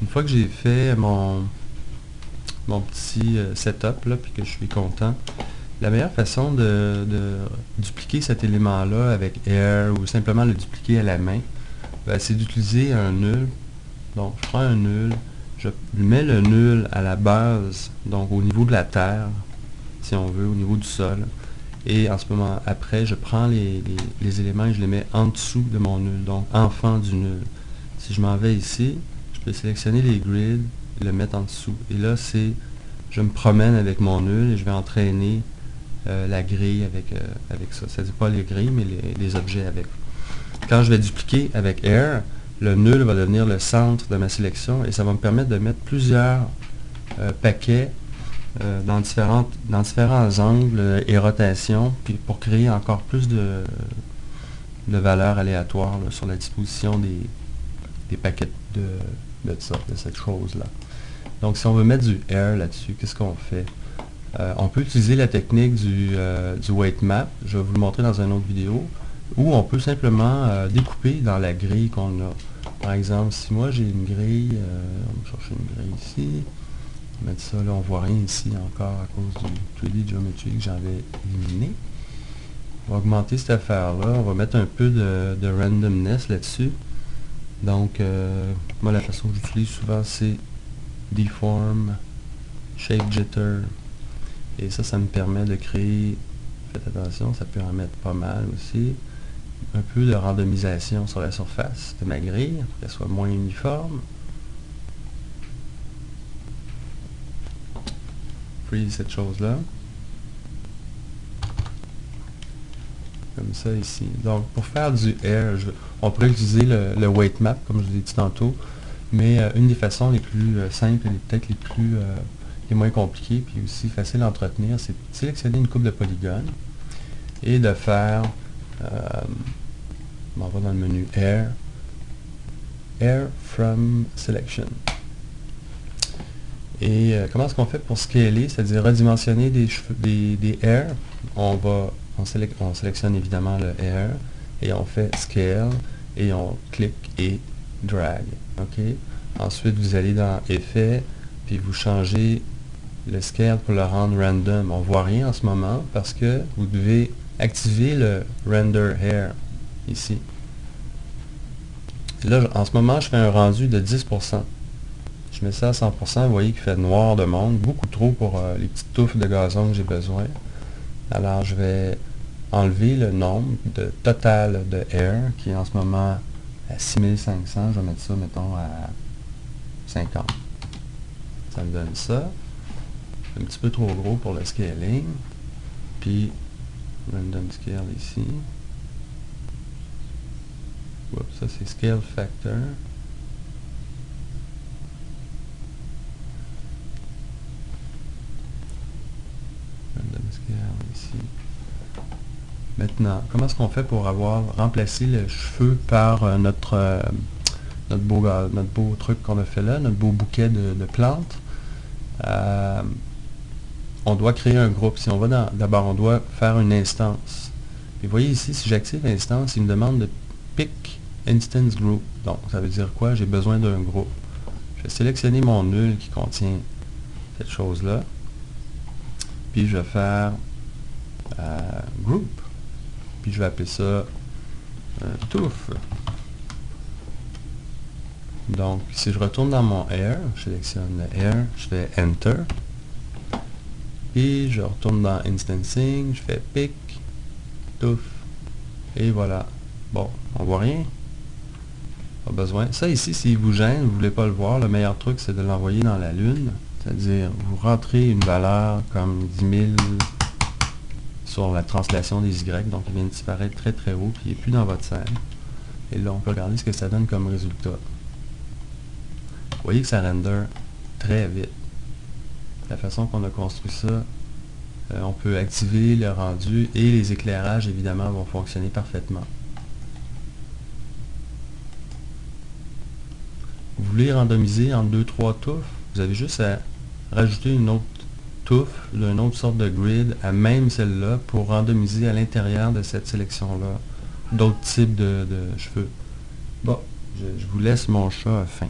Une fois que j'ai fait mon petit setup, là, puis que je suis content, la meilleure façon de dupliquer cet élément-là avec Air ou simplement le dupliquer à la main, c'est d'utiliser un nul. Donc, je prends un nul, je mets le nul à la base, donc au niveau de la terre, si on veut, au niveau du sol. Et en ce moment, après, je prends les éléments et je les mets en dessous de mon nul, donc enfant du nul. Si je m'en vais ici, je peux sélectionner les grids et le mettre en dessous. Et là, je me promène avec mon nul et je vais entraîner la grille avec ça. Ça ne dit pas les grilles, mais les objets avec. Quand je vais dupliquer avec Air, le nul va devenir le centre de ma sélection et ça va me permettre de mettre plusieurs paquets dans différents angles et rotations, puis pour créer encore plus de valeurs aléatoires là, sur la disposition des paquets de cette chose-là. Donc si on veut mettre du Air là-dessus, qu'est-ce qu'on fait? On peut utiliser la technique du weight map, je vais vous le montrer dans une autre vidéo, ou on peut simplement découper dans la grille qu'on a. Par exemple, si moi j'ai une grille, on va chercher une grille ici, on va mettre ça là, on voit rien ici encore à cause du 3D Geometry que j'avais éliminé. On va augmenter cette affaire-là, on va mettre un peu de randomness là-dessus. Donc, moi la façon que j'utilise souvent c'est Deform, Shape Jitter, et ça me permet de créer, faites attention, ça peut en mettre pas mal aussi, un peu de randomisation sur la surface de ma grille, pour qu'elle soit moins uniforme. Freeze cette chose-là. Comme ça ici. Donc, pour faire du Air, on pourrait utiliser le weight map, comme je vous ai dit tantôt, mais une des façons les plus simples et peut-être les moins compliquées, puis aussi faciles à entretenir, c'est de sélectionner une coupe de polygones et de faire, on va dans le menu Air from Selection. Et comment est-ce qu'on fait pour scaler, c'est-à-dire redimensionner des Air? On sélectionne évidemment le Air et on fait Scale et on clique et drag. OK? Ensuite, vous allez dans Effet, puis vous changez le Scale pour le rendre random. On ne voit rien en ce moment parce que vous devez activer le Render Air ici. Là, en ce moment, je fais un rendu de 10%. Je mets ça à 100%, vous voyez qu'il fait noir de monde, beaucoup trop pour les petites touffes de gazon que j'ai besoin. Alors, je vais enlever le nombre total de Air, qui est en ce moment à 6500. Je vais mettre ça, mettons, à 50. Ça me donne ça. C'est un petit peu trop gros pour le scaling. Puis, Random Scale ici. Oups, ça c'est Scale Factor. Ici. Maintenant, comment est-ce qu'on fait pour remplacé le cheveu par notre beau truc qu'on a fait là, notre beau bouquet de plantes? On doit créer un groupe. Si on va d'abord, on doit faire une instance. Et vous voyez ici, si j'active l'instance, il me demande de pick instance group. Donc, ça veut dire quoi? J'ai besoin d'un groupe. Je vais sélectionner mon nul qui contient cette chose-là. Puis je vais faire group. Puis je vais appeler ça touffe. Donc, si je retourne dans mon Air, je sélectionne le Air, je fais Enter. Puis je retourne dans Instancing, je fais Pick, touffe. Et voilà. Bon, on voit rien. Pas besoin. Ça ici, s'il vous gêne, vous ne voulez pas le voir, le meilleur truc, c'est de l'envoyer dans la Lune. C'est-à-dire, vous rentrez une valeur comme 10 000 sur la translation des Y, donc il vient de disparaître très très haut, puis il n'est plus dans votre scène. Et là, on peut regarder ce que ça donne comme résultat. Vous voyez que ça render très vite. La façon qu'on a construit ça, on peut activer le rendu et les éclairages, évidemment, vont fonctionner parfaitement. Vous voulez randomiser en 2-3 touffes, vous avez juste à rajouter une autre touffe d'une autre sorte de grid à même celle-là pour randomiser à l'intérieur de cette sélection-là d'autres types de cheveux. Bon, je vous laisse mon chat fin.